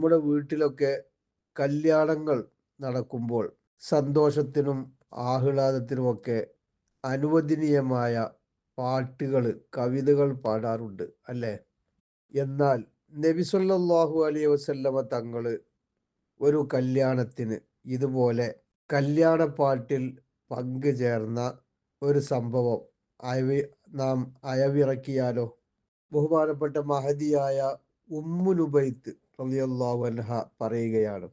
നമ്മുടെ വീട്ടിലൊക്കെ കല്യാണങ്ങൾ നടക്കുമ്പോൾ സന്തോഷത്തിനും ആഹ്ലാദത്തിനുമൊക്കെ അനുവദനീയമായ പാട്ടുകൾ, കവിതകൾ പാടാറുണ്ട് അല്ലേ? എന്നാൽ നബി സല്ലല്ലാഹു അലൈഹി വസല്ലമ തങ്ങള് ഒരു കല്യാണത്തിന് ഇതുപോലെ കല്യാണപ്പാട്ടിൽ പങ്കുചേർന്ന ഒരു സംഭവം അയവി നാം അയവിറക്കിയാലോ? ബഹുമാനപ്പെട്ട മഹദിയായ ഉമ്മു നുബൈത്ത് റളിയല്ലാഹു അൻഹ പറയുകയാണ്,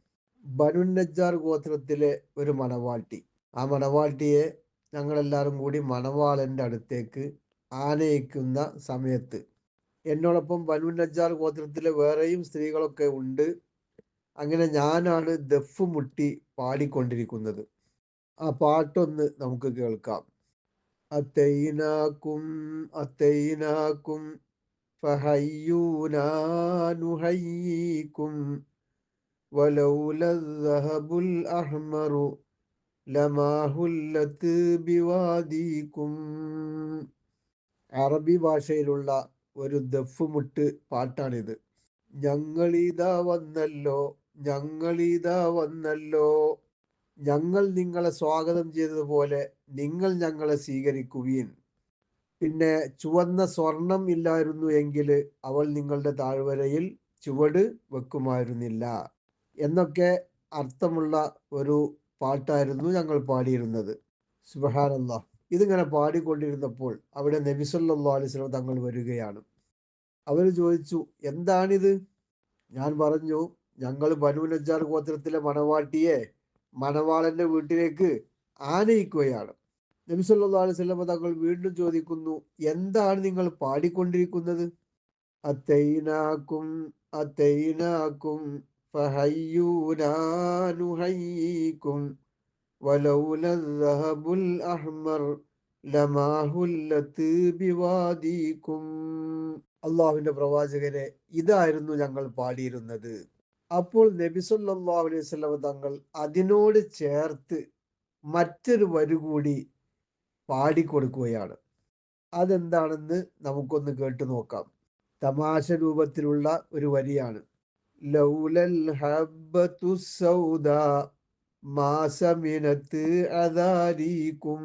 ബനു നജ്ജാർ ഗോത്രത്തിലെ ഒരു മണവാട്ടി, ആ മണവാട്ടിയെ ഞങ്ങളെല്ലാവരും കൂടി മണവാളൻ്റെ അടുത്തേക്ക് ആനയിക്കുന്ന സമയത്ത് എന്നോടൊപ്പം ബനു നജ്ജാർ ഗോത്രത്തിലെ വേറെയും സ്ത്രീകളൊക്കെ ഉണ്ട്. അങ്ങനെ ഞാനാണ് ദഫ് മുട്ടി പാടിക്കൊണ്ടിരിക്കുന്നത്. ആ പാട്ടൊന്ന് നമുക്ക് കേൾക്കാം. അത്തൈനാക്കും അത്തൈനാക്കും ഫഹയ്യൂനാ നുഹയ്യീക്കും വലൗല الذهبുൽ അഹ്മറു ലമാ ഹുല്ലത് ബിവാദീക്കും. അറബി ഭാഷയിലുള്ള ഒരു ദഫ്മുട്ട് പാട്ടാണിത്. ഞങ്ങളിതാ വന്നല്ലോ, ഞങ്ങളിതാ വന്നല്ലോ, ഞങ്ങൾ നിങ്ങളെ സ്വാഗതം ചെയ്തതുപോലെ നിങ്ങൾ ഞങ്ങളെ സ്വീകരിക്കുവീൻ. പിന്നെ ചുവന്ന സ്വർണം ഇല്ലായിരുന്നു എങ്കിൽ അവൾ നിങ്ങളുടെ താഴ്വരയിൽ ചുവട് വെക്കുമായിരുന്നില്ല എന്നൊക്കെ അർത്ഥമുള്ള ഒരു പാട്ടായിരുന്നു ഞങ്ങൾ പാടിയിരുന്നത്. സുബ്ഹാനല്ലാഹ്. ഇതിങ്ങനെ പാടിക്കൊണ്ടിരുന്നപ്പോൾ അവിടെ നബി സല്ലല്ലാഹു അലൈഹി വസല്ലം തങ്ങൾ വരികയാണ്. അവർ ചോദിച്ചു, എന്താണിത്? ഞാൻ പറഞ്ഞു, ഞങ്ങൾ ബനൂ നജ്ജാർ ഗോത്രത്തിലെ മണവാട്ടിയെ മണവാളന്റെ വീട്ടിലേക്ക് ആനയിക്കുകയാണ്. നബി സല്ലല്ലാഹു അലൈഹി വസല്ലം തങ്ങൾ വീണ്ടും ചോദിക്കുന്നു, എന്താണ് നിങ്ങൾ പാടിക്കൊണ്ടിരിക്കുന്നത്? അത്തൈനാക്കും അത്തൈനാക്കും ഫഹയ്യൂനാ നുഹയ്യീക്കും വലൗല الذهبുൽ അഹ്മർ ലമാ ഹുല്ലത് ബിവാദീക്കും. അള്ളാഹുവിന്റെ പ്രവാചകരെ, ഇതായിരുന്നു ഞങ്ങൾ പാടിയിരുന്നത്. അപ്പോൾ നബി സല്ലല്ലാഹു അലൈഹി വസല്ലം തങ്ങൾ അതിനോട് ചേർത്ത് മറ്റൊരു വരി കൂടി പാടിക്കൊടുക്കുകയാണ്. അതെന്താണെന്ന് നമുക്കൊന്ന് കേട്ടു നോക്കാം. തമാശ രൂപത്തിലുള്ള ഒരു വരിയാണ്. ലൗലൽ ഹബ്ബത്തു സൗദാ മാ സമിനത് അദാരീക്കും.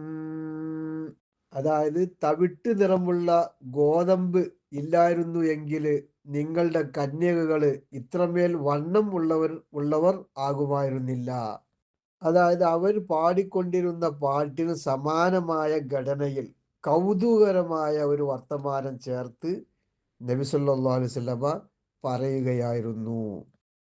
അതായത് തവിട്ട് നിറമുള്ള ഗോതമ്പ് ഇല്ലായിരുന്നു എങ്കിൽ നിങ്ങളുടെ കന്യകകൾ ഇത്രമേൽ വണ്ണം ഉള്ളവർ ആകുമായിരുന്നില്ല. അതായത് അവർ പാടിക്കൊണ്ടിരുന്ന പാട്ടിന് സമാനമായ ഘടനയിൽ കൗതുകകരമായ ഒരു വർത്തമാനം ചേർത്ത് നബി സല്ലല്ലാഹു അലൈഹി വസല്ലമ പറയുകയായിരുന്നു.